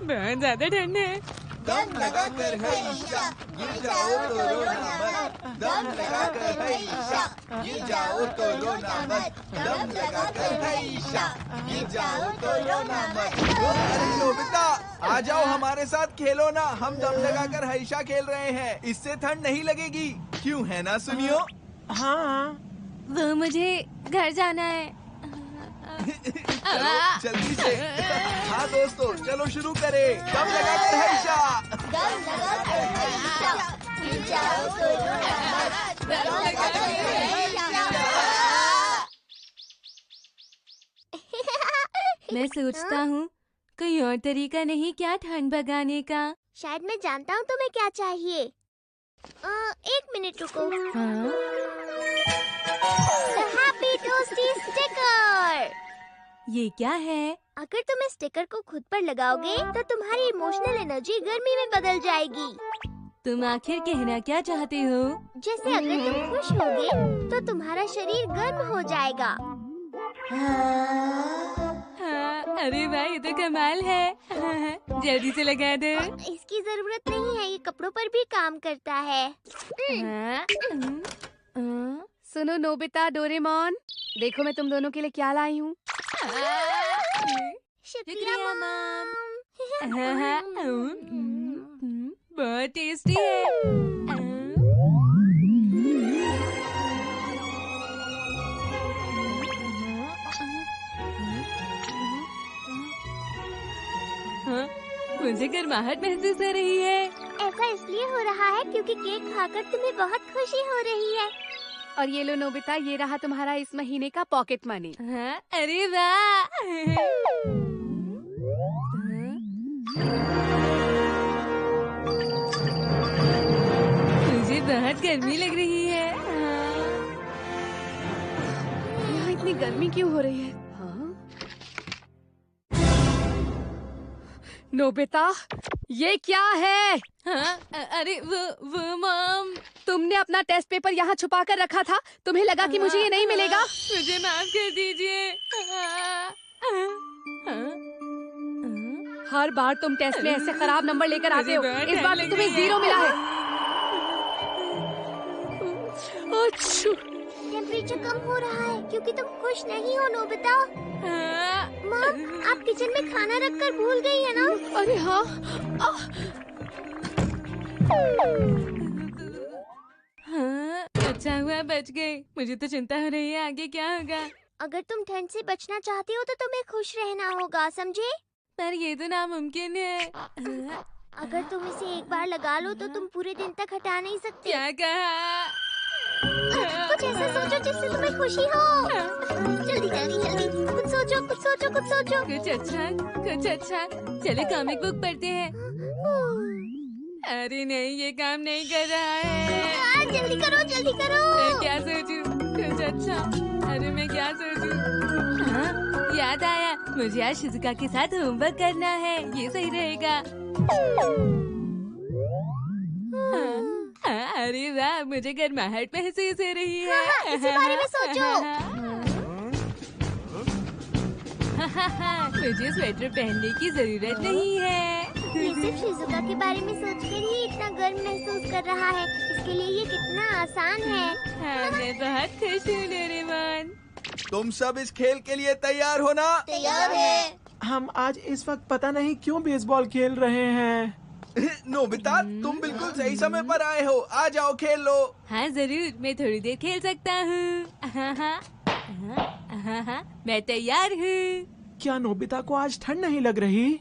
बहुत ज्यादा ठंड है। दम लगा कर है ईशा, गिर जाओ तो रोना मत। दम लगा कर है ईशा, गिर जाओ तो रोना मत। दम लगा कर है ईशा, गिर जाओ तो रोना मत। अरे नोबिता, आ जाओ हमारे साथ खेलो ना। हम दम लगा कर हईशा खेल रहे हैं। इससे ठंड नहीं लगेगी, क्यों है ना सुनियो? हाँ, वो मुझे घर जाना है। चलो जल्दी से। हाँ दोस्तों, चलो शुरू करें। दम लगा कर हईशा। दम लगा कर है ईशा, गिर जाओ तो रोना मत। दम लगा कर है ईशा। मैं सोचता हूँ कोई और तरीका नहीं क्या ठंड भगाने का? शायद मैं जानता हूँ तुम्हें क्या चाहिए। 1 मिनट रुको। The Happy Toasty sticker. ये क्या है? अगर तुम इस स्टिकर को खुद पर लगाओगे तो तुम्हारी इमोशनल एनर्जी गर्मी में बदल जाएगी। तुम आखिर कहना क्या चाहते हो? जैसे अगर तुम खुश होगे तो तुम्हारा शरीर गर्म हो जाएगा। हाँ, अरे वाह, ये तो कमाल है। जल्दी से लगा दो। इसकी जरूरत नहीं है, ये कपड़ों पर भी काम करता है। सुनो नोबिता, डोरेमोन, देखो मैं तुम दोनों के लिए क्या लाई हूँ। शुक्रिया मॉम। बहुत टेस्टी है। हाँ, मुझे गर्माहट महसूस हो रही है। ऐसा इसलिए हो रहा है क्योंकि केक खाकर तुम्हें बहुत खुशी हो रही है। और ये लो नोबिता, ये रहा तुम्हारा इस महीने का पॉकेट मनी। हाँ, अरे वाह। मुझे बहुत गर्मी लग रही है। यहाँ इतनी गर्मी क्यों हो रही है? नोबिता, ये क्या है? हाँ, अरे वो मॉम, तुमने अपना टेस्ट पेपर यहाँ छुपा कर रखा था। तुम्हें लगा कि मुझे ये नहीं मिलेगा? मुझे माफ कर दीजिए। हर बार तुम टेस्ट में ऐसे खराब नंबर लेकर आते हो। इस बार तो तुम्हें 0 मिला है। अच्छा, टेम्परेचर कम हो रहा है क्योंकि तुम खुश नहीं हो नोबिता। मॉम, आप किचन में खाना रखकर भूल गई है ना? अरे हाँ। हाँ, अच्छा हुआ बच गई। मुझे तो चिंता हो रही है आगे क्या होगा। अगर तुम ठंड से बचना चाहती हो तो तुम्हें खुश रहना होगा, समझे? पर ये तो नामुमकिन है। अगर तुम इसे एक बार लगा लो तो तुम पूरे दिन तक हटा नहीं सकते। क्या कहा? कुछ ऐसा सोचो जिससे तुम्हें खुशी हो। जल्दी जल्दी जल्दी, कुछ सोचो कुछ सोचो कुछ सोचो। कुछ अच्छा। चलो कॉमिक बुक पढ़ते हैं। अरे नहीं, ये काम नहीं कर रहा है। जल्दी करो जल्दी करो। मैं क्या सोचूं? कुछ अच्छा। अरे मैं क्या सोचूं? हाँ, याद आया, मुझे आज शिजुका के साथ होमवर्क करना है। ये सही रहेगा। हाँ, अरे वाह, मुझे गर्माहट महसूस हो रही है। इसी बारे में सोचो। मुझे स्वेटर पहनने की जरूरत नहीं है। ये सिर्फ शिजुका के बारे में सोचकर ही इतना गर्म महसूस कर रहा है। इसके लिए ये कितना आसान है। हाँ, मैं बहुत खुश हूँ डोरेमोन। तुम सब इस खेल के लिए तैयार हो ना? तैयार है। हम आज इस वक्त पता नहीं क्यों बेसबॉल खेल रहे हैं। नोबिता, तुम बिल्कुल सही समय पर आए हो। आ जाओ खेल लो। हाँ जरूर, मैं थोड़ी देर खेल सकता हूँ। मैं तैयार हूँ। क्या नोबिता को आज ठंड नहीं लग रही?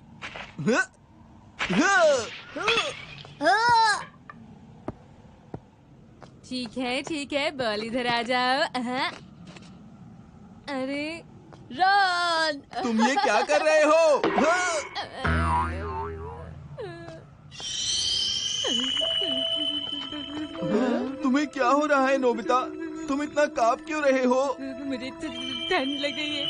ठीक है, बॉल इधर आ जाओ। अरे रन! तुम ये क्या कर रहे हो? तुम्हें क्या हो रहा है नोबिता? तुम इतना कांप क्यों रहे हो? मुझे ठंड लग गई है।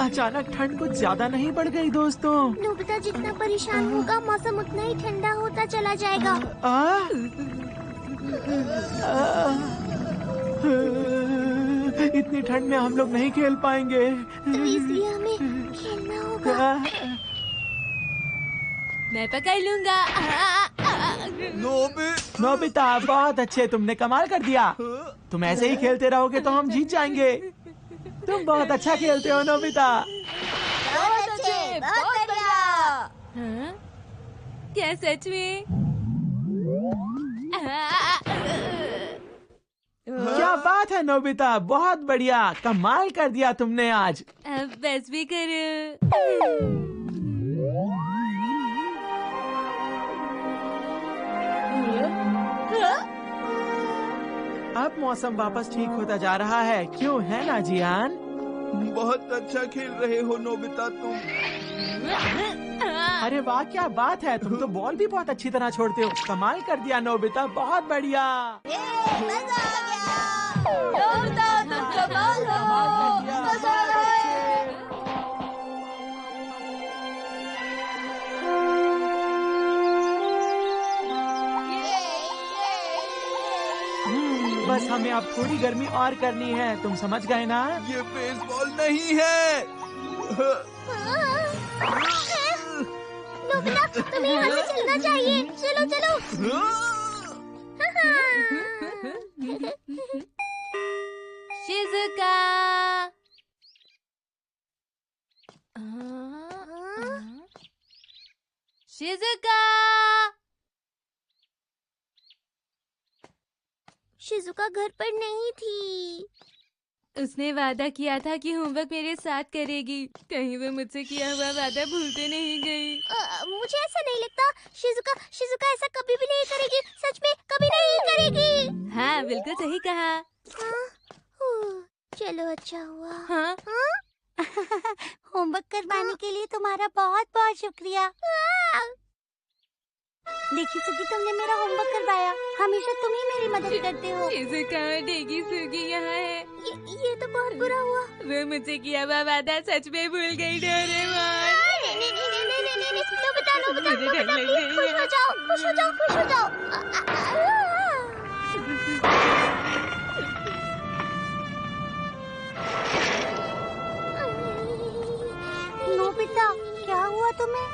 अचानक ठंड कुछ ज्यादा नहीं बढ़ गई दोस्तों? नोबिता जितना परेशान होगा मौसम उतना ही ठंडा होता चला जाएगा। इतनी ठंड में हम लोग नहीं खेल पाएंगे। तो इसलिए हमें खेलना होगा। मैं पकड़ लूंगा। नोबिता बहुत अच्छे, तुमने कमाल कर दिया। तुम ऐसे ही खेलते रहोगे तो हम जीत जाएंगे। तुम बहुत अच्छा खेलते हो नोबिता। बहुत अच्छे, बहुत बढ़िया। हाँ? क्या सच में? क्या बात है नोबिता, बहुत बढ़िया, कमाल कर दिया तुमने आज। अब बस भी करो। अब मौसम वापस ठीक होता जा रहा है, क्यों है ना जियान? बहुत अच्छा खेल रहे हो नोबिता तुम। अरे वाह, क्या बात है, तुम तो बॉल भी बहुत अच्छी तरह छोड़ते हो। कमाल कर दिया नोबिता, बहुत बढ़िया। मजा आ गया। नोबिता तुम कमाल हो। मजा आ गया। बस हमें अब थोड़ी गर्मी और करनी है, तुम समझ गए ना? ये बेसबॉल नहीं है। नोबिता तुम्हें यहाँ से चलना चाहिए। चलो चलो। शिजुका। शिजुका। शिजुका घर पर नहीं थी। उसने वादा किया था कि होमवर्क मेरे साथ करेगी। कहीं वो मुझसे किया हुआ वादा भूलते नहीं गई। मुझे ऐसा नहीं लगता। शिजुका शिजुका ऐसा कभी भी नहीं करेगी। सच में कभी नहीं करेगी। हाँ, बिल्कुल सही कहा। चलो अच्छा हुआ। हाँ? होमवर्क करवाने के लिए तुम्हारा बहुत बहुत शुक्रिया। देखी सुगी, तुमने मेरा होमवर्क करवाया। हमेशा तुम ही मेरी मदद करते हो। शिजुका और डेगी सुगी यहाँ है। ये तो बहुत बुरा हुआ। वो मुझसे किया हुआ वादा सच में भूल गई डोरेमोन। नोबिता प्लीज खुश हो जाओ, खुश हो जाओ, खुश हो जाओ। नोबिता क्या हुआ तुम्हें?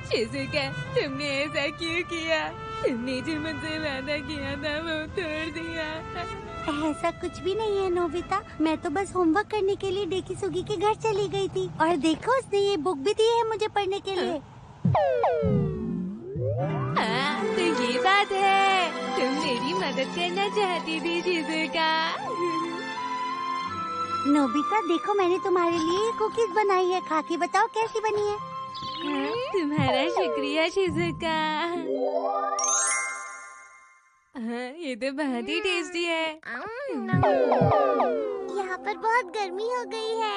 शिजुका, तुमने ऐसा क्यों किया? तुमने जो मुझसे वादा किया था वो तोड़ दिया। ऐसा कुछ भी नहीं है नोबिता। मैं तो बस होमवर्क करने के लिए डेकी सुगी के घर चली गई थी। और देखो, उसने ये बुक भी दी है मुझे पढ़ने के लिए। हाँ, तो ये बात है। तुम मेरी मदद करना चाहती थी शिजुका। नोबिता देखो, मैंने तुम्हारे लिए कुकीज बनाई है। खा के बताओ कैसी बनी है। हाँ, तुम्हारा शुक्रिया शिजुका। हाँ, ये तो बहुत ही टेस्टी है। यहाँ पर बहुत गर्मी हो गई है।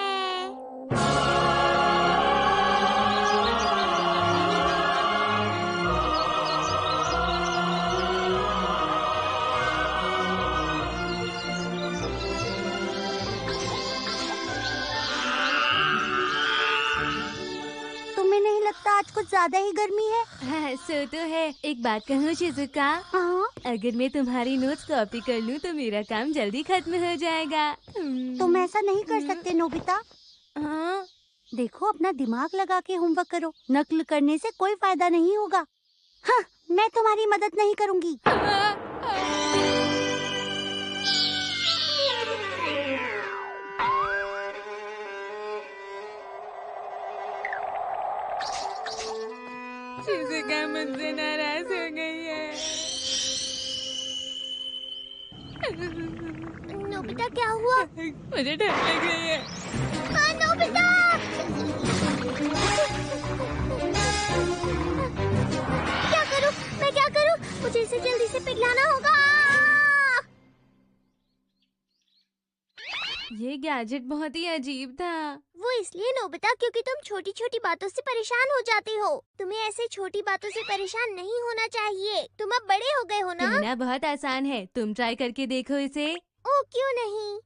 तुम्हें नहीं लगता आज कुछ ज्यादा ही गर्मी है? हाँ, सो तो है। एक बात कहूँ शिजुका, हाँ? अगर मैं तुम्हारी नोट्स कॉपी कर लूँ तो मेरा काम जल्दी खत्म हो जाएगा। तुम ऐसा नहीं कर सकते नोबिता। हाँ? देखो, अपना दिमाग लगा के होमवर्क करो। नकल करने से कोई फायदा नहीं होगा। हाँ, मैं तुम्हारी मदद नहीं करूँगी। शिजुका मुझसे नाराज हो गई है। नोबिता क्या हुआ? मुझे डर लग रही है। हाँ, नोबिता! क्या करूं? मैं क्या करूं? मुझे इसे जल्दी से पिघलाना होगा। ये गैजेट बहुत ही अजीब था। वो इसलिए नोबिता क्योंकि तुम छोटी छोटी बातों से परेशान हो जाती हो। तुम्हें ऐसे छोटी बातों से परेशान नहीं होना चाहिए। तुम अब बड़े हो गए हो ना? कहना बहुत आसान है, तुम ट्राई करके देखो इसे। ओ क्यों नहीं?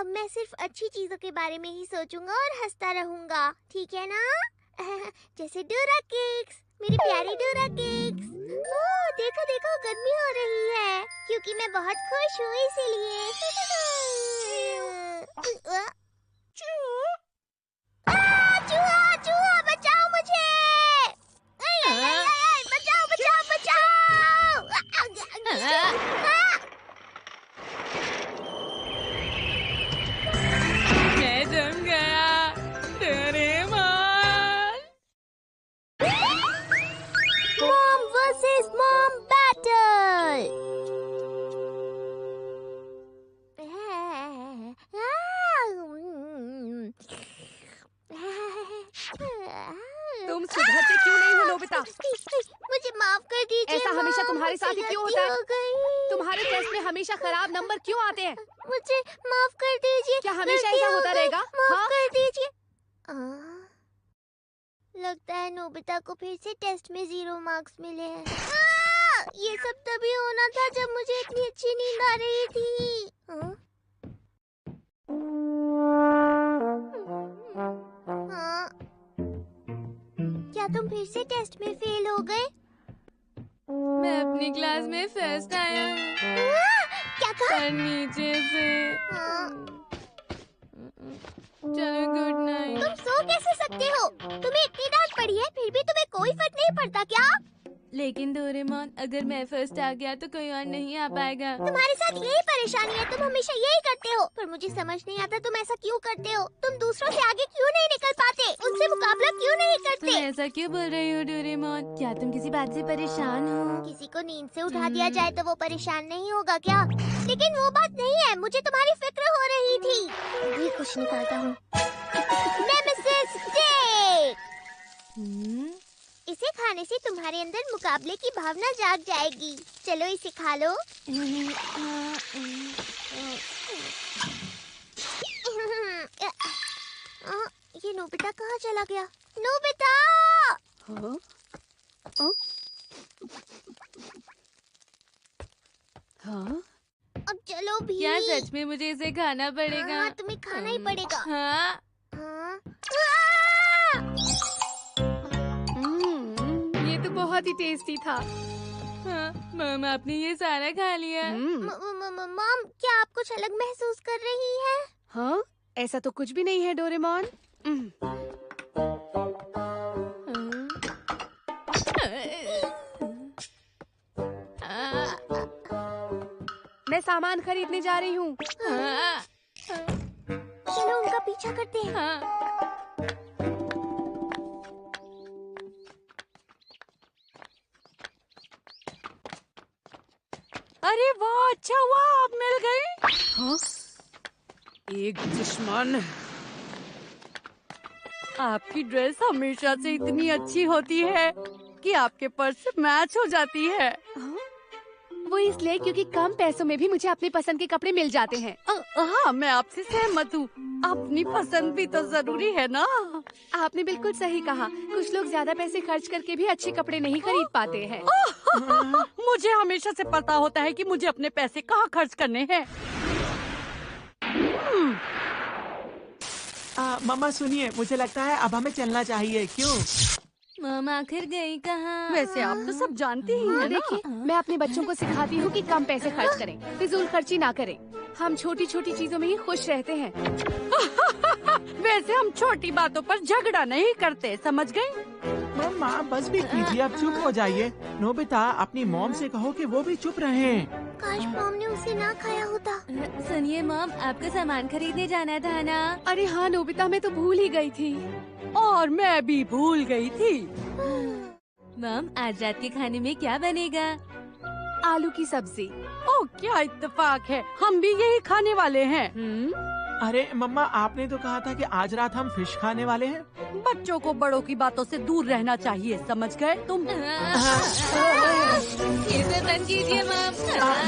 अब मैं सिर्फ अच्छी चीजों के बारे में ही सोचूंगा और हंसता रहूंगा, ठीक है ना? जैसे डोरा केक्स, मेरी प्यारी डोरा केक्स। ओह, देखो देखो गर्मी हो रही है क्योंकि मैं बहुत खुश हूँ इसीलिए। चूहा चूहा बचाओ मुझे! बचाओ बचाओ बचाओ! मैं जम गया, Doraemon. Mom versus mom battle. तुम सुधरते क्यों नहीं हो नोबिता? मुझे माफ कर दीजिए। ऐसा हमेशा तुम्हारे साथ ही क्यों होता है? हो गई। तुम्हारे टेस्ट में हमेशा खराब नंबर क्यों आते हैं? मुझे माफ कर दीजिए। क्या हमेशा गलती ऐसा हो होता गई, रहेगा? माफ हाँ? कर दीजिए। लगता है नोबिता को फिर से टेस्ट में 0 मार्क्स मिले हैं। ये सब तभी होना था जब मुझे इतनी अच्छी नींद आ रही थी। हाँ? क्या तुम फिर से टेस्ट में फेल हो गए? मैं अपनी क्लास में फर्स्ट आया हूँ, क्या कहा? पर नीचे से। हाँ। चलो गुड नाइट। तुम सो कैसे सकते हो? तुम्हें इतनी डांट पड़ी है फिर भी तुम्हें कोई फर्क नहीं पड़ता क्या? लेकिन डोरेमोन, अगर मैं फर्स्ट आ गया तो कोई और नहीं आ पाएगा। तुम्हारे साथ यही परेशानी है, तुम हमेशा यही करते हो। पर मुझे समझ नहीं आता तुम ऐसा क्यों करते हो। तुम दूसरों से आगे क्यों नहीं निकल पाते? उनसे मुकाबला क्यों नहीं तुम करते? ऐसा क्यों बोल रही हो डोरेमोन? क्या तुम किसी बात से परेशान हो? किसी को नींद से उठा दिया जाए तो वो परेशान नहीं होगा क्या? लेकिन वो बात नहीं है, मुझे तुम्हारी फिक्र हो रही थी। अभी कुछ निकालता हूँ। Nemesis stick. इसे खाने से तुम्हारे अंदर मुकाबले की भावना जाग जाएगी। चलो इसे खा लो। ये नोबिता कहाँ चला गया? नोबिता! हाँ? हाँ? अब चलो भी। क्या सच में मुझे इसे खाना पड़ेगा? हाँ, तुम्हें खाना ही पड़ेगा। हाँ? हाँ। ये तो बहुत ही टेस्टी था। हाँ, मम्मा आपने ये सारा खा लिया। मॉम, क्या आप कुछ अलग महसूस कर रही हैं? हाँ? ऐसा तो कुछ भी नहीं है डोरेमोन। मैं सामान खरीदने जा रही हूँ। चलो उनका पीछा करते हैं। अरे वाह, अच्छा हुआ आप मिल गए। हाँ? एक दुश्मन। आपकी ड्रेस हमेशा से इतनी अच्छी होती है कि आपके पर्स से मैच हो जाती है। हाँ? वो इसलिए क्योंकि कम पैसों में भी मुझे अपनी पसंद के कपड़े मिल जाते हैं। हाँ, मैं आपसे सहमत हूँ। अपनी पसंद भी तो जरूरी है ना। आपने बिल्कुल सही कहा। कुछ लोग ज्यादा पैसे खर्च करके भी अच्छे कपड़े नहीं खरीद पाते हैं। मुझे हमेशा से पता होता है कि मुझे अपने पैसे कहाँ खर्च करने हैं। मम्मा सुनिए, मुझे लगता है अब हमें चलना चाहिए। क्यों? मॉम आखिर गई कहाँ? वैसे आप तो सब जानती ही हैं ना। देखिए, मैं अपने बच्चों को सिखाती हूँ कि कम पैसे खर्च करें, फिजूल खर्ची ना करें। हम छोटी छोटी चीजों में ही खुश रहते हैं। वैसे हम छोटी बातों पर झगड़ा नहीं करते, समझ गई? मम्मा बस भी कीजिए, अब चुप हो जाइए। नोबिता, अपनी मॉम से कहो कि वो भी चुप रहें। काश मॉम ने उसे ना खाया होता। सुनिए मॉम, आपको सामान खरीदने जाना था ना? अरे हाँ नोबिता, मैं तो भूल ही गई थी। और मैं भी भूल गई थी। मॉम, आज रात के खाने में क्या बनेगा? आलू की सब्जी। ओह, क्या इत्तेफाक है, हम भी यही खाने वाले हैं। अरे मम्मा, आपने तो कहा था कि आज रात हम फिश खाने वाले हैं। बच्चों को बड़ों की बातों से दूर रहना चाहिए, समझ गए तुम? ये सब बंद कीजिए मॉम।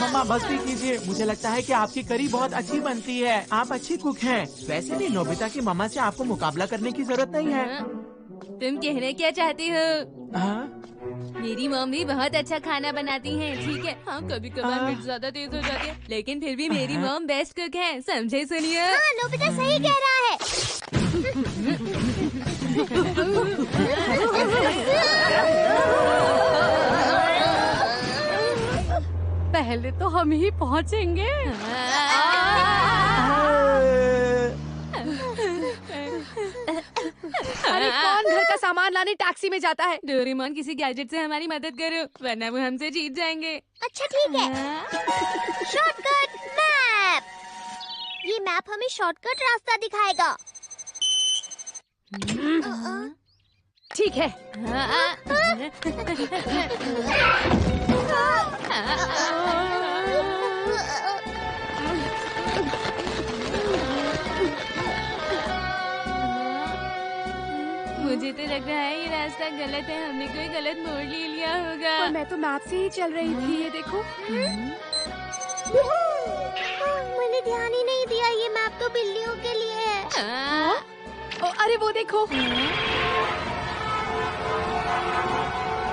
मम्मा बस भी कीजिए, मुझे लगता है कि आपकी करी बहुत अच्छी बनती है। आप अच्छी कुक हैं। वैसे भी नोबिता की मम्मा से आपको मुकाबला करने की जरूरत नहीं है। तुम कहना क्या चाहती हो? हाँ? मेरी मॉम भी बहुत अच्छा खाना बनाती हैं, ठीक है। हाँ, कभी कभार मिर्च ज्यादा तेज हो जाती है, लेकिन फिर भी मेरी मॉम बेस्ट कुक है, समझे सुनिए। हाँ, नोबिता सही कह रहा है। पहले तो हम ही पहुँचेंगे। अरे कौन घर का सामान लाने टैक्सी में जाता है? डोरेमोन, किसी गैजेट से हमारी मदद करो, वरना वो हमसे जीत जाएंगे। अच्छा ठीक है। Shortcut map. ये मैप हमें शॉर्टकट रास्ता दिखाएगा। ठीक है। मुझे तो लग रहा है ये रास्ता गलत है, हमने कोई गलत मोड़ ले लिया होगा। पर मैं तो मैप से ही चल रही थी, ये देखो। मैंने ध्यान ही नहीं दिया, ये मैप तो बिल्लियों के लिए है। अरे वो देखो,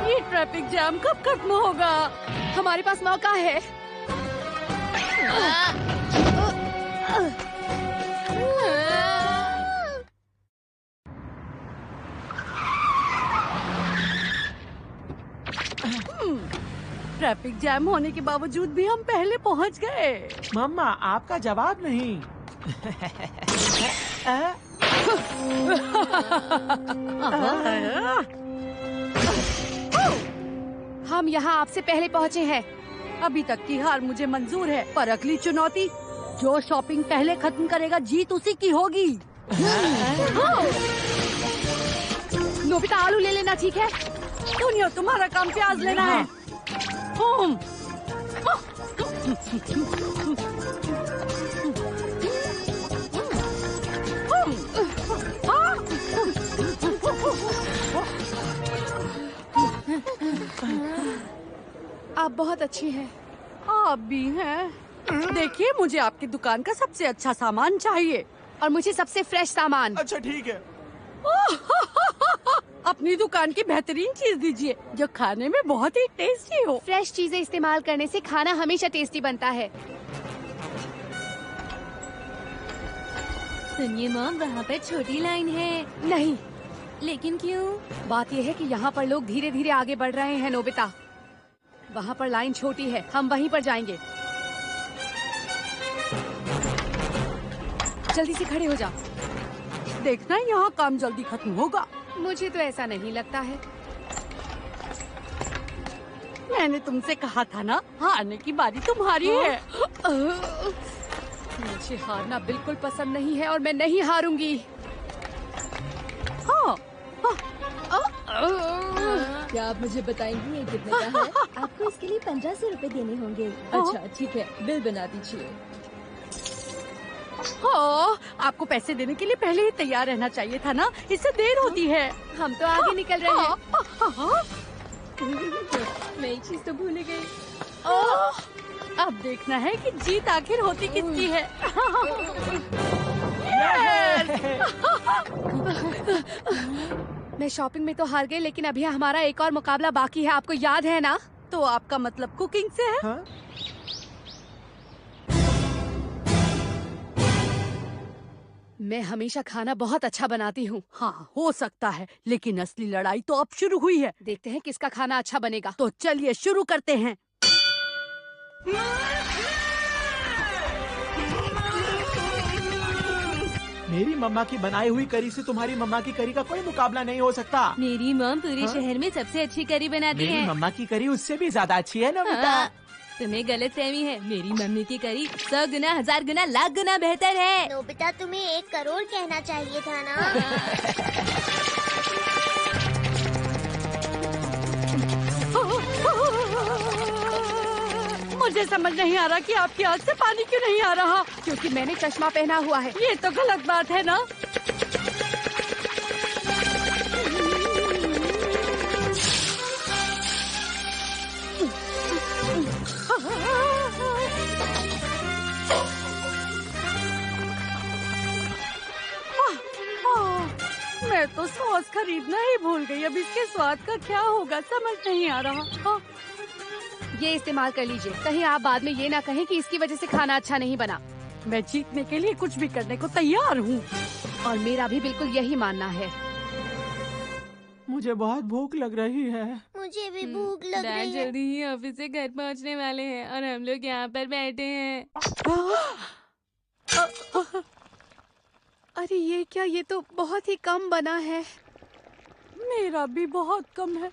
ये ट्रैफिक जाम कब खत्म होगा? हमारे पास मौका है। ट्रैफिक जैम होने के बावजूद भी हम पहले पहुंच गए। मम्मा, आपका जवाब नहीं। हम यहाँ आपसे पहले पहुँचे हैं। अभी तक की हार मुझे मंजूर है, पर अगली चुनौती, जो शॉपिंग पहले खत्म करेगा जीत उसी की होगी। नोबिता, आलू ले लेना, ठीक है? सुनियो, तुम्हारा काम प्याज लेना है। आप बहुत अच्छी हैं। आप भी हैं। देखिए, मुझे आपकी दुकान का सबसे अच्छा सामान चाहिए और मुझे सबसे फ्रेश सामान। अच्छा ठीक है। अपनी दुकान की बेहतरीन चीज दीजिए जो खाने में बहुत ही टेस्टी हो। फ्रेश चीजें इस्तेमाल करने से खाना हमेशा टेस्टी बनता है। सुनिए मॉम, वहाँ पर छोटी लाइन है। नहीं, लेकिन क्यों? बात यह है कि यहाँ पर लोग धीरे धीरे आगे बढ़ रहे हैं नोबिता। वहाँ पर लाइन छोटी है, हम वहीं पर जाएंगे। जल्दी से खड़े हो जाओ। देखना, यहाँ काम जल्दी खत्म होगा। मुझे तो ऐसा नहीं लगता है। मैंने तुमसे कहा था ना, हारने की बारी तुम्हारी है। मुझे हारना बिल्कुल पसंद नहीं है और मैं नहीं हारूंगी। हाँ, क्या आप मुझे बताएंगी ये कितने का है? आपको इसके लिए 1500 रुपए देने होंगे। अच्छा ठीक है, बिल बना दीजिए। हाँ, आपको पैसे देने के लिए पहले ही तैयार रहना चाहिए था ना, इससे देर होती है। हम तो आगे निकल रहे हैं। मैं एक चीज तो भूल गई। अब देखना है कि जीत आखिर होती किसकी है। मैं शॉपिंग में तो हार गई, लेकिन अभी हमारा एक और मुकाबला बाकी है, आपको याद है ना? तो आपका मतलब कुकिंग से है? हाँ? मैं हमेशा खाना बहुत अच्छा बनाती हूँ। हाँ, हो सकता है, लेकिन असली लड़ाई तो अब शुरू हुई है। देखते हैं किसका खाना अच्छा बनेगा। तो चलिए शुरू करते हैं। मेरी मम्मा की बनाई हुई करी से तुम्हारी मम्मा की करी का कोई मुकाबला नहीं हो सकता। मेरी मॉम पूरे हाँ? शहर में सबसे अच्छी करी बनाती मेरी है। मम्मा की करी उससे भी ज्यादा अच्छी है ना बेटा। हाँ, तुम्हें गलत फहमी है। मेरी मम्मी की करी 100 गुना, 1000 गुना, लाख गुना बेहतर है। नोबिता, तुम्हें 1 करोड़ कहना चाहिए था ना। मुझे समझ नहीं आ रहा कि आपकी आँख से पानी क्यों नहीं आ रहा। क्योंकि मैंने चश्मा पहना हुआ है। ये तो गलत बात है ना। मैं मैं तो सॉस खरीदना ही भूल गई। अब इसके स्वाद का क्या होगा समझ नहीं आ रहा। हाँ। ये इस्तेमाल कर लीजिए, कहीं आप बाद में ये ना कहें कि इसकी वजह से खाना अच्छा नहीं बना। मैं जीतने के लिए कुछ भी करने को तैयार हूँ। और मेरा भी बिल्कुल यही मानना है। मुझे बहुत भूख लग रही है। मुझे भी भूख लग डैड रही है। जल्दी ही ऑफिस से घर पहुंचने वाले हैं और हम लोग यहाँ पर बैठे हैं। अरे ये क्या, ये तो बहुत ही कम बना है। मेरा भी बहुत कम है।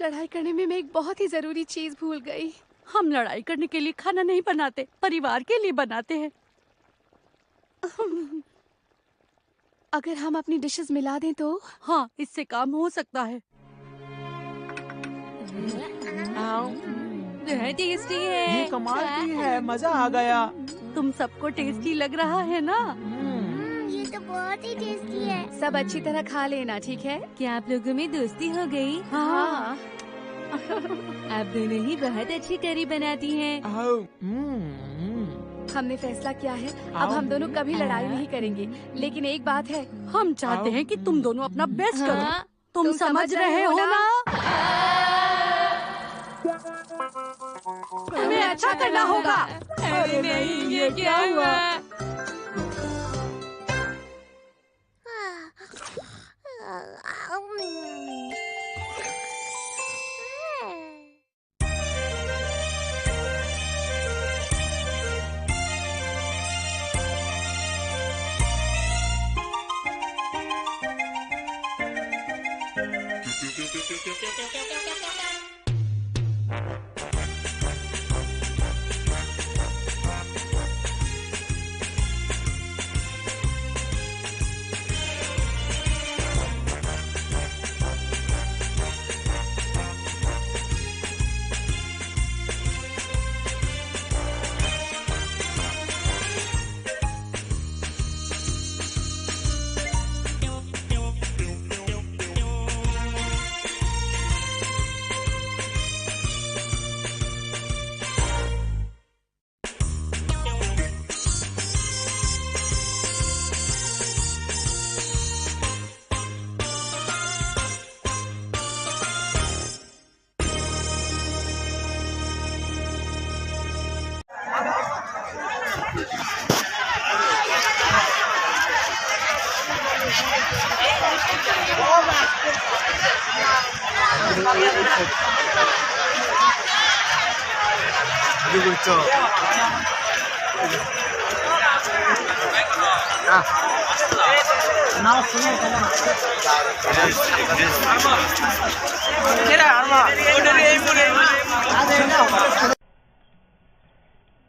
लड़ाई करने में मैं एक बहुत ही जरूरी चीज भूल गई। हम लड़ाई करने के लिए खाना नहीं बनाते, परिवार के लिए बनाते हैं। अगर हम अपनी डिशेस मिला दें तो? हाँ, इससे काम हो सकता है। बहुत टेस्टी है। ये कमाल की है, मजा आ गया। तुम सबको टेस्टी लग रहा है ना? ये तो बहुत ही टेस्टी है। सब अच्छी तरह खा लेना, ठीक है? क्या आप लोगों में दोस्ती हो गई? हाँ। आप दोनों ही बहुत अच्छी करी बनाती हैं। हमने फैसला किया है, अब हम दोनों कभी लड़ाई नहीं करेंगे। लेकिन एक बात है, हम चाहते हैं कि तुम दोनों अपना बेस्ट करो। हाँ, तुम समझ रहे हो ना? तुम्हें अच्छा करना होगा। अरे नहीं, ये क्या हुआ?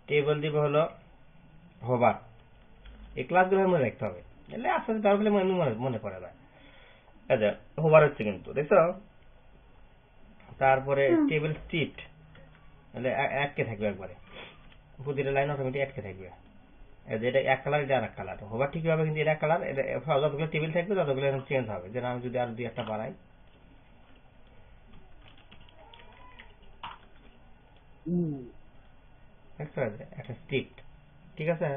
টেবিল দিব হলো হোবার। এই ক্লাসগুলো মনে রাখতে হবে, এলে আস্তে আস্তে তাহলে মনে পড়ে না। আচ্ছা, হোবার হচ্ছে কিন্তু দেখছো। তারপরে টেবিল স্ট্রিট, তাহলে এককে থাকবে একবারে, প্রতিটা লাইন অটোমেটিক এককে থাকবে। এটা এক কালার, এটা আর এক কালার। হোবার ঠিক হবে, কিন্তু এটা এক কালার। যতগুলো টেবিল থাকবে ততগুলো চেঞ্জ হবে। যেন আমি যদি আর দুই একটা বাড়াই, একটা স্ট্রিট, ঠিক আছে।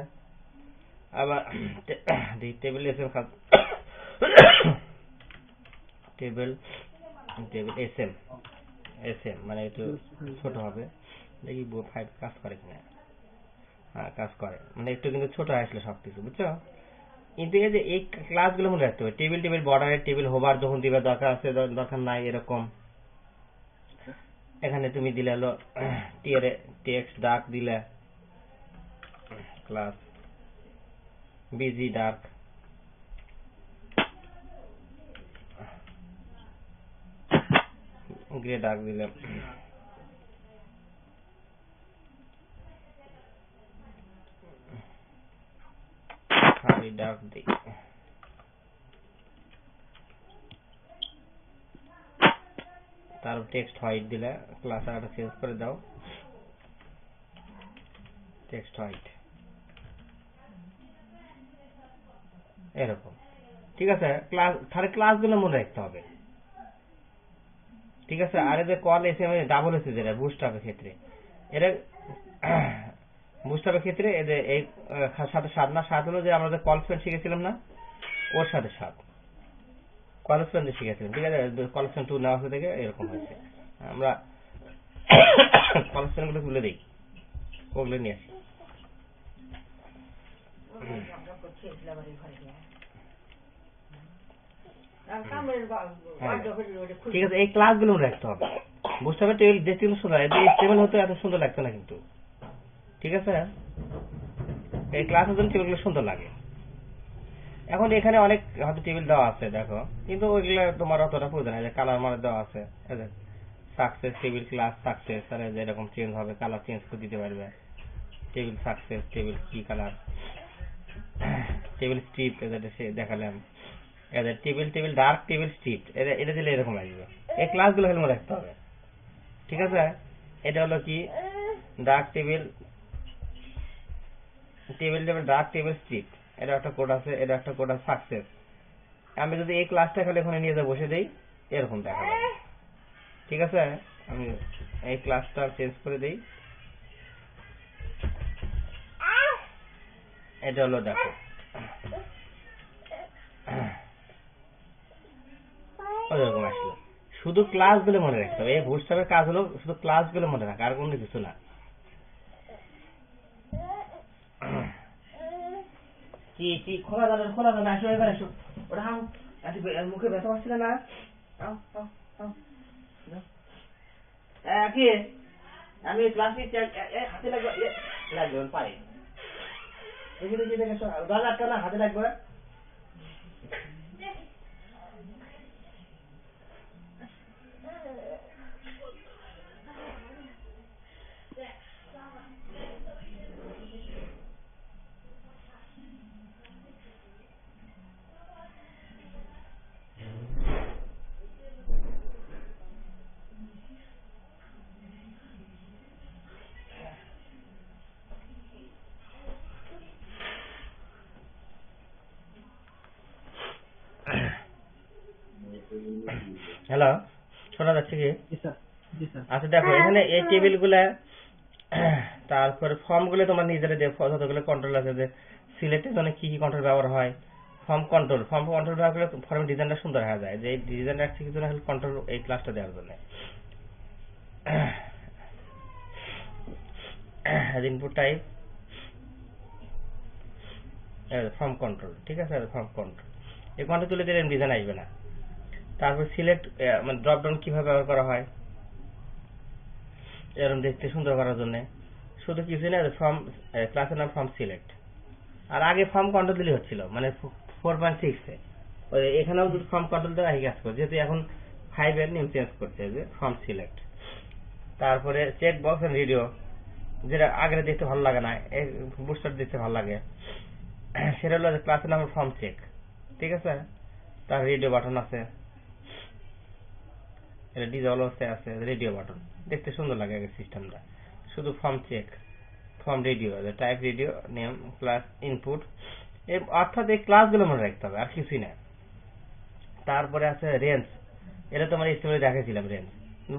আবার table S M, table S M, মানে একটু ছোট হবে। দেখি 5 কাজ করে কিনা। হ্যাঁ, কাজ করে, মানে একটু কিন্তু ছোট আসলে সবকিছু, বুঝছো। কিন্তু এই যে এই ক্লাসগুলো মনে রাখতে হবে। টেবিল বর্ডারের টেবিল হোবার যখন দিবে, দরকার আছে দরকার নাই এরকম। এখানে তুমি দিলে হলো টিয়ারে টেক্সট ডার্ক দিলে, class busy dark, grey dark দিলে, ডার্ক দিই। তার টেক্সট হোয়াইট দিলে, ক্লাস আরটা চেঞ্জ করে দাও, টেক্সট হোয়াইট, এরকম, ঠিক আছে। তাহলে ক্লাসগুলো মনে রাখতে হবে, ঠিক আছে। আর এদের কল এসে ডাবল এসে যেটা বুস্টআপের ক্ষেত্রে, এরা বুস্টআপের ক্ষেত্রে এদের এই সাথে 7 না 7 হলো যে আমরা কল স্পেড শিখেছিলাম না, ওর সাথে 7 কলেকশন শিখেছিলাম, ঠিক আছে? কলেকশন 2 নেওয়া থেকে এরকম হয়েছে। আমরা কলেকশন গুলো তুলে দিই, ওগুলো নিয়ে আসি। ঠিক আছে, এই ক্লাসগুলো রাখতে হবে, বুঝতে হবে। টেবিল দেখতে কিন্তু সুন্দর, টেবিল হতে এত সুন্দর লাগতো না কিন্তু, ঠিক আছে? এই ক্লাসের জন্য টেবিলগুলো সুন্দর লাগে। এখন এখানে অনেক হয়তো টেবিল দেওয়া আছে দেখো, কিন্তু ওইগুলো তোমার অতটা প্রয়োজন হয়, কালার মারে দেওয়া আছে, সাকসেস টেবিল, ক্লাস সাকসেস, আর যেরকম চেঞ্জ হবে কালার চেঞ্জ করে দিতে পারবে। টেবিল সাকসেস, টেবিল কি কালার, টেবিল স্ট্রিপ দেখালাম, টেবিল ডার্ক, টেবিল স্ট্রিপ, এটা দিলে এরকম লাগবে। এই ক্লাসগুলো হলে মনে রাখতে হবে, ঠিক আছে? এটা হলো কি dark table, dark table strip, এটা একটা কোড আছে, এটা একটা কোড আছে সাকসেস। আমি যদি এই ক্লাসটা খালি এখানে নিয়ে যা বসে দেই এরকম দেখা যাবে, ঠিক আছে? আমি এই ক্লাসটা চেঞ্জ করে দেই, এটা হলো দেখো ওরকম আসলো। শুধু ক্লাসগুলো মনে রাখতে হবে, এই বুটস্ট্র্যাপের কাজ হলো শুধু ক্লাসগুলো মনে রাখা, আর কোনো কিছু না। কি খোলা জানা আসো, এবার আসো, ওটা হাও, মুখে ব্যথা পাচ্ছিল না? কি আমি ক্লাস হাতে লাগবে পাই, হাতে লাগবে। হ্যালো, শোনা যাচ্ছে কি? আচ্ছা দেখো, এখানে এই টেবিল গুলা, তারপরে ফর্ম গুলো তোমার নিজেরা যতগুলো কন্ট্রোল আছে, যে সিলেক্টের জন্য কি কি কন্ট্রোল ব্যবহার হয়, ফর্ম কন্ট্রোল ব্যবহার করলে ফর্মের ডিজাইনটা সুন্দর হয়ে যায়। যে এই ডিজাইন রাখছে কিছু না, কন্ট্রোল এই ক্লাসটা দেওয়ার জন্য। ইনপুট টাইপ ফর্ম কন্ট্রোল, ঠিক আছে? ফর্ম কন্ট্রোল, এই কন্ট্রোল তুলে দিলে ডিজাইন আসবে না। তারপর সিলেক্ট মানে ড্রপ ডাউন কিভাবে ব্যবহার করা হয় এরকম দেখতে সুন্দর করার জন্য, শুধু কিছু না, ফর্ম ক্লাসের নাম ফর্ম সিলেক্ট। আর আগে ফর্ম কন্ট্রোল দিলে হচ্ছিল, মানে 4.6 এখানেও যদি ফর্ম কন্ট্রোল দেওয়া কাজ করে, যেহেতু এখন 5 এর নিয়ম চেঞ্জ করছে, যে ফর্ম সিলেক্ট। তারপরে চেক বক্স এন্ড রেডিও, যেটা আগে দেখতে ভালো লাগে না, বুস্টার দেখতে ভালো লাগে, সেটা হলো ক্লাসের নাম ফর্ম চেক, ঠিক আছে? তার রেডিও বাটন আছে, ডিজল আছে, রেডিও বাটন দেখতে সুন্দর লাগে আগে সিস্টেমটা। শুধু form check, form radio, type radio, name, class, input, অর্থাৎ এই ক্লাসগুলো মনে রাখতে হবে, আর কিছুই না। তারপরে আছে রেঞ্জ, এটা তোমার স্টেপে দেখেছিলাম রেঞ্জ,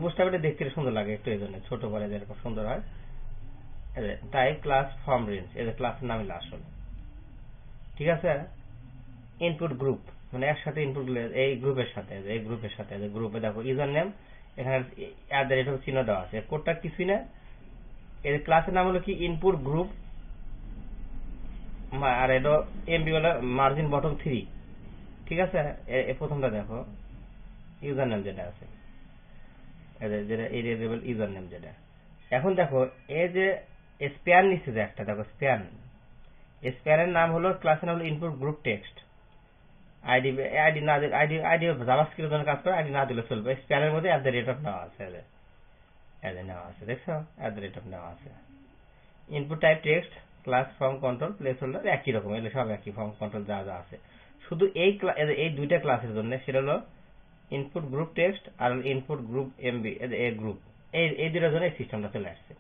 বুস্টারটা দেখতে সুন্দর লাগে একটু, এই জন্য ছোট করে যেরকম সুন্দর হয়। টাইপ ক্লাস ফর্ম রেঞ্জ, এটা ক্লাসের নামই আসল, ঠিক আছে? ইনপুট গ্রুপ, মানে একসাথে ইনপুট গুলো এই গ্রুপের সাথে, গ্রুপে দেখো ইউজার নেম, এখানে @ চিহ্ন দেওয়া আছে, কোডটা কিছুই না। এর ক্লাসের নাম হলো কি ইনপুট গ্রুপ, আর এটা এমবি হলো মার্জিন বটম 3, ঠিক আছে? প্রথমটা দেখো ইউজার নেম যেটা আছে, যেটা এরিয়েবল ইউজার নেম যেটা। এখন দেখো এই যে স্প্যান নিচ্ছে যে একটা, দেখো স্প্যানের নাম হলো, ক্লাসের নাম হলো ইনপুট গ্রুপ টেক্সট। আইডি না দিলে, আইডি জাভাস্ক্রিপ্টের জন্য কাজ করে, আইডি না দিলে চলবে। স্প্যানের মধ্যে @ নেওয়া আছে, দেখছো? @ নেওয়া আছে। Input type text, class form control, place holder একই রকম, এগুলো সব একই, ফর্ম কন্ট্রোল যা আছে। শুধু এই দুইটা ক্লাসের জন্য সেটা হলো ইনপুট গ্রুপ টেক্সট আর ইনপুট গ্রুপ এমবি, গ্রুপ, এই দুটোর জন্য এই সিস্টেমটা চলে আসছে।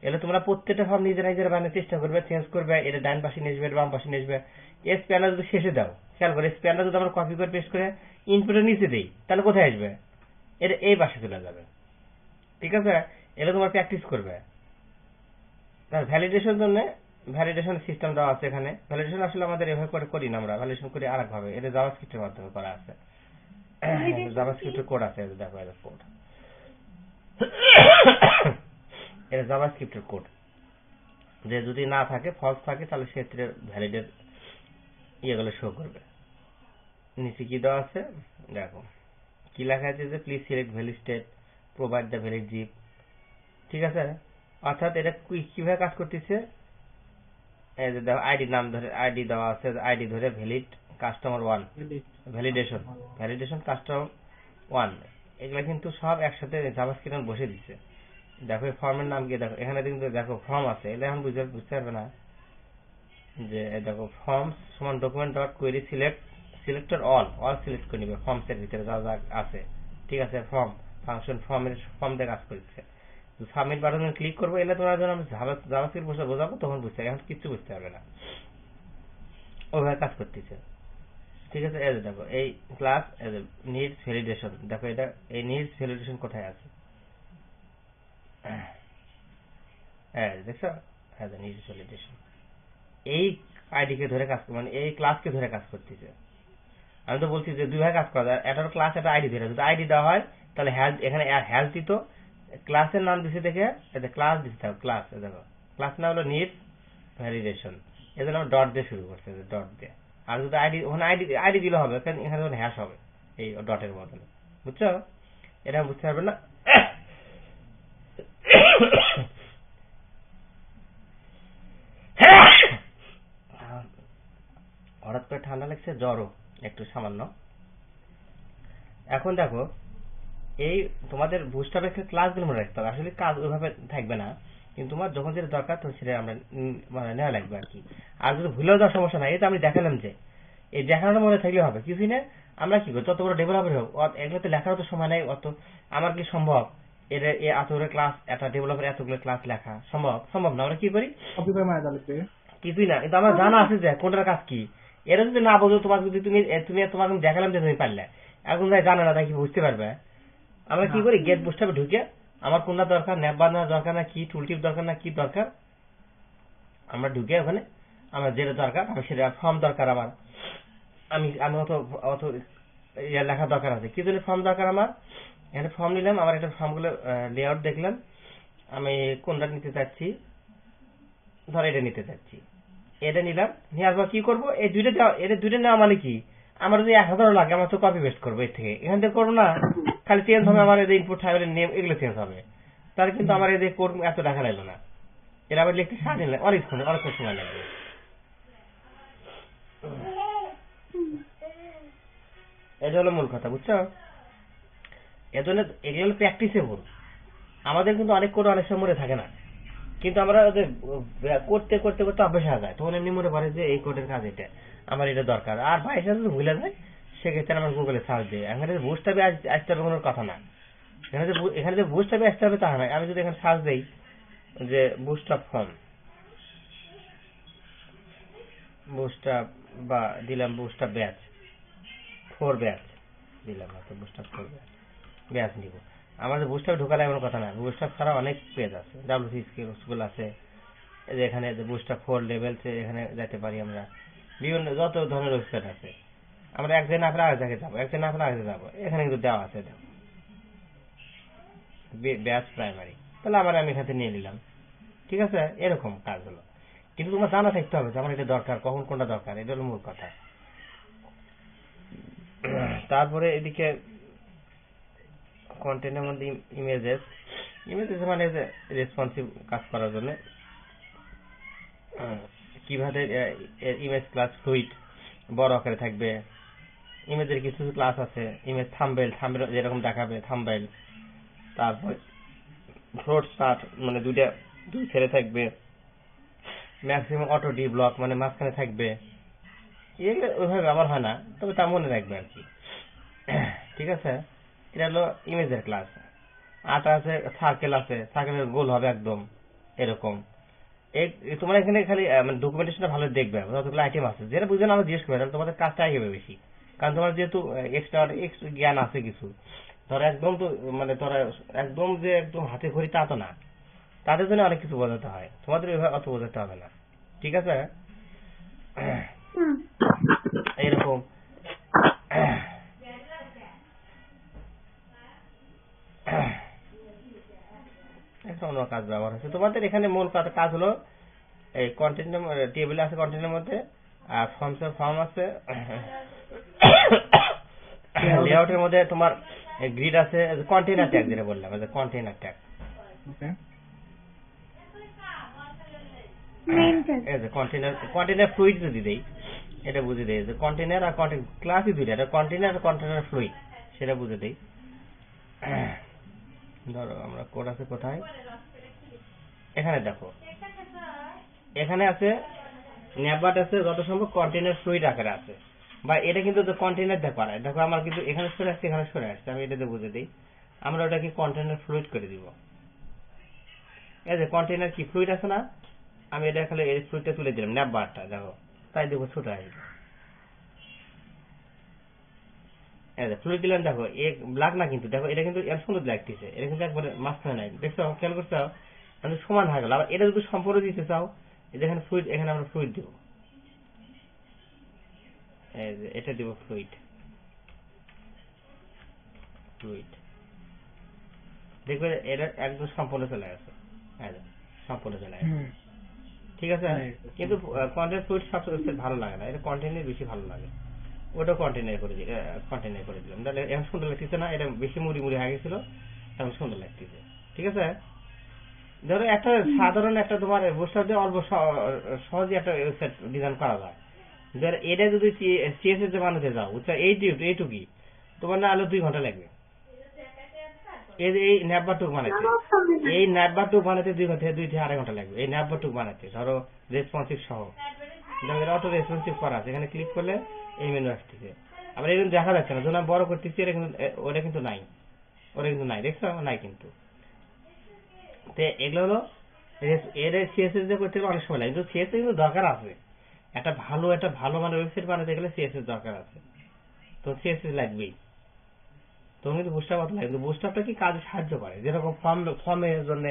এগুলো তোমরা প্রত্যেকটা ফর্ম নিজেরা বানানোর চেষ্টা করবে, চেঞ্জ করবে, এটা ডান পাশে নিয়ে আসবে, বাম পাশে নিয়ে আসবে। এই স্প্যানার যদি শেষে দাও, খেয়াল করে স্প্যানার যদি আমরা কপি করে পেস্ট করে ইনপুটের নিচে দিই, তাহলে কোথায় আসবে? এটা এই পাশে চলে যাবে, ঠিক আছে? এটা তোমার প্র্যাকটিস করবে। ভ্যালিডেশন জন্য ভ্যালিডেশন সিস্টেম দেওয়া আছে এখানে। ভ্যালিডেশন আসলে আমাদের এভাবে করে করি না, আমরা ভ্যালিডেশন করি আরেক ভাবে, এটা জাভাস্ক্রিপ্টের মাধ্যমে করা আছে। জাভাস্ক্রিপ্টের কোড আছে, দেখো এটা কোড, এটা জাভাস্ক্রিপ্টের কোড। যে যদি না থাকে, ফলস থাকে, তাহলে সেক্ষেত্রে ভ্যালিডের ইয়েগুলো শো করবে। নিচে কি দেওয়া আছে দেখো, কি লেখা আছে যে please select valid state, provide the valid zip. ঠিক আছে, অর্থাৎ এটা কিভাবে কাজ করতেছে, এই যে দেখো আইডি নাম ধরে আইডি দেওয়া আছে, আইডি ধরে ভ্যালিড কাস্টমার 1, ভ্যালিডেশন কাস্টমার 1, এগুলা কিন্তু সব একসাথে জাভাস্ক্রিপ্টে বসে দিচ্ছে। দেখো এই ফর্মের নাম কি, দেখো এখানে কিন্তু দেখো ফর্ম আছে, এটা এখন বুঝতে পারবে না যে দেখো ফর্মস সমান document dot query selector all select করে নিবে ফর্মসের ভিতরে যা যা আছে। ঠিক আছে, ফর্ম ফাংশন ফর্ম দিয়ে কাজ করছে। সাবমিট বাটনে ক্লিক করবো, এলে তোমার জন্য আমি জাভাস্ক্রিপ্ট বসে বোঝাবো, তখন বুঝতে এখন কিছু বুঝতে পারবে না, ওইভাবে কাজ করতেছে। ঠিক আছে, এই দেখো এই ক্লাস নিডস ভ্যালিডেশন, দেখো এটা এই নিডস ভ্যালিডেশন কোথায় আছে, দেখছো নিডস ভ্যালিডেশন এই আইডি কে ধরে কাজ, মানে এই ক্লাসকে ধরে কাজ করতেছে। আমি তো বলছি যে দুই ভাবে কাজ করা যায়, একটা ক্লাস একটা আইডি ধরে, যদি আইডি দেওয়া হয় তাহলে হেল্প, এখানে হেল্প দিত, ক্লাসের নাম দিছে দেখে এটা ক্লাস দিতে হবে, ক্লাস দেখো ক্লাস নাম হলো নিডস ভ্যালিডেশন, এজন্য ডট দিয়ে শুরু করছে, ডট দিয়ে। আর যদি আইডি ওখানে আইডি দিলে হবে, কারণ এখানে যখন হ্যাশ হবে এই ডটের বদলে, বুঝছো? এটা বুঝতে পারবে না। হঠাৎ করে ঠান্ডা লাগছে, জ্বরও একটু সামান্য। এখন দেখো এই তোমাদের বুস্টারবের ক্লাসগুলো মনে রাখতে হবে, আসলে কাজ ওইভাবে থাকবে না, কিন্তু তোমার যখন যেটা দরকার তখন সেটা আমরা মানে নেওয়া লাগবে আর কি। আর যদি ভুলেও যাওয়ার সমস্যা নাই, এটা আমি দেখালাম যে এই দেখানোর মনে থাকলে হবে, কিছুই না। আমরা কি করি, যত বড় ডেভেলপার হোক এগুলোতে লেখার তো সময় নেই অত, আমার কি সম্ভব এটা এতগুলো ক্লাস, একটা ডেভেলপার এতগুলো ক্লাস লেখা সম্ভব না। আমরা কি করি, কিছুই না, কিন্তু আমার জানা আছে যে কোনটার কাজ কি। এটা যদি না বোঝো, তোমাকে যদি তুমি তোমাকে আমি দেখালাম যে তুমি পারলে, এখন যাই জানে না তাই কি বুঝতে পারবে। আমরা কি করি, গেট বুস্টারে ঢুকে আমার কোনটা দরকার, ন্যাপ বাঁধানোর দরকার না কি, টুলটিপ দরকার না কি দরকার, আমরা ঢুকে ওখানে আমার যেটা দরকার, আমি সেটা ফর্ম দরকার আমার, আমি অত লেখা দরকার আছে, কি জন্য ফর্ম দরকার আমার, এখানে ফর্ম নিলাম, আমার একটা ফর্মগুলো লেআউট দেখলাম, আমি কোনটা নিতে চাচ্ছি, ধর এটা নিতে চাচ্ছি, এটা নিলাম, নেওয়ার পর কি করবো, এই দুইটা নেওয়া মানে কি, আমার যদি 1000 লাগে আমার তো কপি পেস্ট করবো, এর থেকে এখান থেকে করবো না, খালি চেঞ্জ হবে আমার এই ইনপুট ফাইলের নেম, এগুলো চেঞ্জ হবে, তাহলে কিন্তু আমার এই যে কোড এত দেখা লাগলো না। এর আবার লিখতে সারাদিন লাগে, অনেক সময় লাগবে। এটা হলো মূল কথা, বুঝছো? এজন্য এগুলো হলো প্র্যাকটিসেবল, আমাদের কিন্তু অনেক কোড অনেক সময় মনে থাকে না, কিন্তু আমরা করতে করতে করতে অভ্যাস হয়ে যায়, তখন এমনি মনে পড়ে যে এই কোডের কাজ এটা, আমার এটা দরকার। আর ভাই সাথে যদি ভুলে যায়, সেক্ষেত্রে আমার গুগলে সার্চ দিই। এখানে বুঝতে হবে আসতে হবে কোনো কথা না, এখানে যে বুঝতে হবে আসতে হবে তা নয়। আমি যদি এখানে সার্চ দিই যে বুস্টআপ ফর্ম, বুস্টআপ বা দিলাম বুস্টআপ ব্যাচ 4 ব্যাচ দিলাম, বুস্টআপ 4 ব্যাচ নিব, আমাদের বুস্টআপ ঢোকালে এমন কথা না, বুস্টআপ ছাড়া অনেক পেজ আছে, WC স্কুল আছে, এখানে বুস্টআপ 4 লেভেল, এখানে যেতে পারি আমরা, বিভিন্ন যত ধরনের ওয়েবসাইট আছে, আমরা এক জায়গায় না পেলে আরেক জায়গায় যাবো, এক জায়গায় না পেলে আরেক জায়গায় যাবো, এখানে কিন্তু দেওয়া আছে ব্যাচ প্রাইমারি, তাহলে আমি এখানে নিয়ে নিলাম। ঠিক আছে, এরকম কাজ হলো, কিন্তু তোমার জানা থাকতে হবে যে আমার এটা দরকার, কখন কোনটা দরকার, এটা হলো মূল কথা। তারপরে এদিকে কন্টেন্টের মধ্যে ইমেজেস মানে রেসপন্সিভ কাজ করার জন্য কিভাবে ইমেজ ক্লাস ফ্লুইড বড় আকারে থাকবে, ইমেজের কিছু ক্লাস আছে, ইমেজ থাম্বনেল যেরকম দেখাবে থাম্বনেল, তারপর ফ্লোট স্টার্ট মানে দুই ছেড়ে থাকবে, ম্যাক্সিমাম অটো ডি ব্লক মানে মাঝখানে থাকবে, এগুলো ওইভাবে ব্যবহার হয় না, তবে তা মনে রাখবে আর কি। ঠিক আছে, এটা হলো ইমেজের ক্লাস। আটা আছে, সার্কেল আছে, সার্কেলের গোল হবে একদম এরকম। তোমরা এখানে খালি মানে ডকুমেন্টেশনটা ভালো দেখবে, যতগুলো আইটেম আছে যেটা বুঝবে না আমরা জিজ্ঞেস করবে, তোমাদের কাজটা আগে বেশি, কারণ তোমার যেহেতু এক্সট্রা জ্ঞান আছে কিছু, ধরো একদম তো মানে ধরো একদম যে একদম হাতে খড়ি তা তো না, তাদের জন্য অনেক কিছু বোঝাতে হয়, তোমাদের অত বোঝাতে হবে না। ঠিক আছে? এরকম একটা অন্য কাজ ব্যবহার হচ্ছে। তোমাদের এখানে মূল কাজ হলো এই কন্টেন্টের টেবিল আছে, কন্টেন্টের মধ্যে আর ফর্ম আছে, লেআউটের মধ্যে তোমার গ্রিড আছে, কন্টেইনার ট্যাগ যেটা বললাম, কন্টেইনার ট্যাগ। কন্টেইনার ফ্লুইড যদি দেই, এটা বুঝে দেই যে কন্টেইনার আর ক্লাসই দুইটা, এটা কন্টেইনার আর কন্টেইনার ফ্লুইড, সেটা বুঝে দেই। ধরো আমরা কোড আছে কোথায়, এখানে দেখো, এখানে আছে নেভার আছে যত সম্ভব কন্টেইনার ফ্লুইড আকারে আছে, বা এটা কিন্তু কন্টেইনার দেখো, আর দেখো আমার কিন্তু এখানে সরে আসছে, এখানে সরে আসছে, আমি এটাতে বুঝে দিই। আমরা ওটাকে কন্টেইনার ফ্লুইড করে দিব। এই যে কন্টেইনার কি ফ্লুইড আছে না, আমি এটা খালি এই ফ্লুইডটা তুলে দিলাম নেভারটা, দেখো তাই দেখো ছোট আসবে। এই যে ফ্লুইড দিলাম, দেখো এক ব্ল্যাক না কিন্তু, দেখো এটা কিন্তু এর সুন্দর লাগতেছে, এটা কিন্তু একবারে মাঝখানে নাই, দেখছো খেয়াল করছো, আমি সমান হয়ে গেল। আবার এটা যদি সম্পর্ক দিতে চাও, যেখানে ফ্লুইড, এখানে আমরা ফ্লুইড দিব, এই যে এটা দিব ফ্লুইড, দেখবে এটা একদম সম্পূর্ণ চলে গেছে, সম্পূর্ণ চলে গেছে, ঠিক আছে? কিন্তু কন্টেন্ট ফ্লুইড সবচেয়ে ভালো লাগে না, এটা কন্টেন্টের বেশি ভালো লাগে, ওটা কন্টেইনার করে দিলাম, তাহলে এখন সুন্দর লাগতেছে না, এটা বেশি মুড়ি হয়ে গেছিল, এখন সুন্দর লাগতেছে, ঠিক আছে? ধরো একটা সাধারণ একটা তোমার বুস্টার দিয়ে অল্প সহজে একটা ওয়েবসাইট ডিজাইন করা যায়। ধর এটা যদি সিএসএস এ বানাতে যাও, এইটুকুই তোমার না আলো 2 ঘন্টা লাগবে। এই ন্যাপবারটুক বানাতে, এই ন্যাপবারটুক বানাতে 2 থেকে 2.5 ঘন্টা লাগবে, এই ন্যাপবারটুক বানাতে। ধরো রেসপন্সিভ সহ, অটো রেসপন্সিভ করা আছে, এখানে ক্লিক করলে এই মেনু আসতেছে। আবার এই দেখা যাচ্ছে না, যখন আমি বড় করতেছি ওটা কিন্তু নাই, দেখছো নাই কিন্তু। তো এগুলো হলো এর সিএসএস দিয়ে করতে অনেক সময় লাগে, কিন্তু সিএসএস কিন্তু দরকার আছে, একটা ভালো মানে ওয়েবসাইট বানাতে গেলে সিএসএস দরকার আছে, তো সিএসএস লাগবেই। তখন কিন্তু বুস্টার কথা লাগে, কিন্তু বুস্টারটা কি কাজে সাহায্য করে, যেরকম ফর্মের জন্য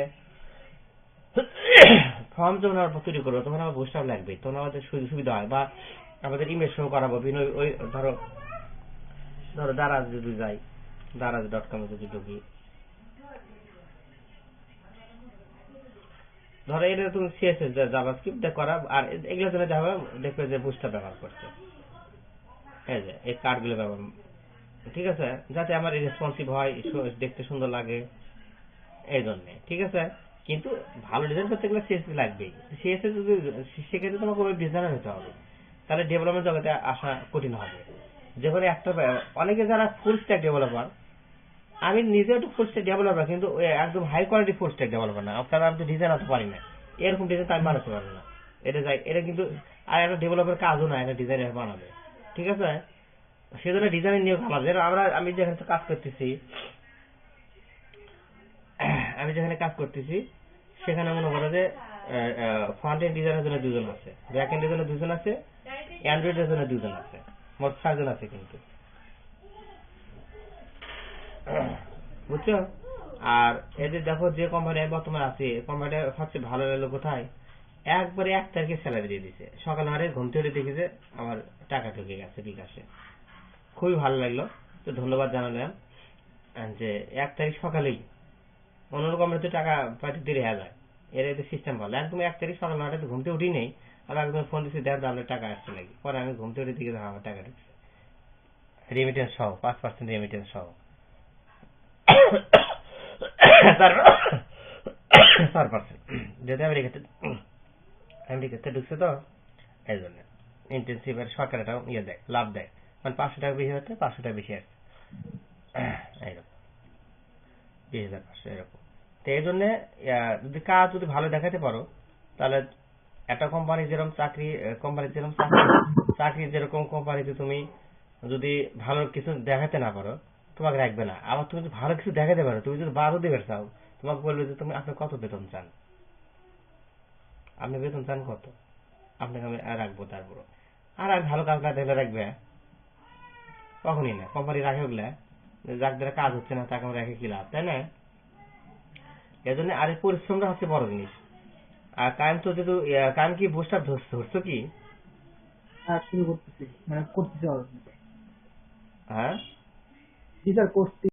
ফর্ম যখন আমরা তৈরি করবো তখন আমার বুস্টার লাগবে, তখন আমাদের সুবিধা হয়। বা আমাদের ইমেজ শো করাবো, ওই ধরো দারাজ যদি যাই, daraz.com যদি ঢুকি, ধরো এটা তুমি সিএসএস জাভাস্ক্রিপ্ট করা, আর এগুলোর জন্য যা হবে দেখবে যে বুস্টার ব্যবহার করছে, এই যে এই কার্ডগুলো ব্যবহার, ঠিক আছে, যাতে আমার রেসপন্সিভ হয়, দেখতে সুন্দর লাগে, এই জন্য, ঠিক আছে? কিন্তু ভালো ডিজাইন করতে গেলে সিএসএস লাগবেই। সিএসএস যদি সেক্ষেত্রে তোমাকে ওয়েব ডিজাইনার হতে হবে, তাহলে ডেভেলপমেন্ট জগতে আসা কঠিন হবে। যেমন একটা অনেকে যারা ফুল স্ট্যাক ডেভেলপার, আমি নিজে একটু ফুল স্ট্যাক ডেভেলপার, কিন্তু একদম high quality full stack developer না, কারণ আমি তো ডিজাইন হতে পারি না, এরকম ডিজাইন আমি বানাতে পারবো না। এটা কিন্তু আর একটা ডেভেলপার কাজও না, একটা ডিজাইনার বানাবে, ঠিক আছে? সেজন্য ডিজাইনের নিয়োগ আলাদা। আমি যেখানে কাজ করতেছি সেখানে মনে করো যে ফ্রন্ট এন্ড ডিজাইনের জন্য 2 জন আছে, ব্যাক এন্ডের জন্য 2 জন আছে, অ্যান্ড্রয়েডের জন্য 2 জন আছে, মোট 6 জন আছে কিন্তু, বুঝছো? আর এদের দেখো যে কোম্পানি বর্তমানে আছে, কোম্পানিটা সবচেয়ে ভালো লাগলো কোথায়, একবারে 1 তারিখে স্যালারি দিয়ে দিছে, সকাল মারে ঘুম থেকে দেখি যে আমার টাকা ঢুকে গেছে বিকাশে, খুবই ভালো লাগলো। তো ধন্যবাদ জানালাম যে 1 তারিখ সকালেই, অন্য কোম্পানিতে টাকা পাইতে দেরি হয়ে যায়, এর সিস্টেম ভালো, একদম 1 তারিখ সকাল 9টাতে ঘুমতে উঠি নেই, আর একদম ফোন দিচ্ছি দেখ আপনার টাকা আসছে নাকি, পরে আমি ঘুমতে উঠে দিকে আমার টাকা ঢুকছে, রেমিটেন্স সহ 5% রেমিটেন্স সহ 4%, যদি আমেরিকাতে ঢুকছে, তো এই জন্য ইন্টেন্সিভ আর সরকার একটা দেয়, লাভ দেয়, মানে 500 টাকা বেশি হচ্ছে, 500 টাকা বেশি আসছে, এইরকম 20,500 এরকম। তো এই জন্য যদি কাজ যদি ভালো দেখাতে পারো, তাহলে একটা কোম্পানি যেরকম চাকরি যেরকম কোম্পানিতে তুমি যদি ভালো কিছু দেখাতে না পারো তোমাকে রাখবে না। আবার তুমি যদি ভালো কিছু দেখাতে পারো, তুমি যদি 12 দিবে চাও, তোমাকে বলবে যে তুমি আপনি কত বেতন চান, আপনি বেতন চান কত, আপনাকে আমি রাখবো। তারপর আর ভালো কাজ না দেখলে রাখবে কখনই না, কোম্পানি রাখে ওগুলা, যার দ্বারা কাজ হচ্ছে না তাকে রেখে কি লাভ, তাই না? এজন্য আর পরিশ্রমটা হচ্ছে বড় জিনিস। আর কান তো যেহেতু কান কি বুস্টার ধরছো কি? হ্যাঁ শুরু করতেছি, মানে করতেছি অলরেডি। হ্যাঁ জি স্যার করছি।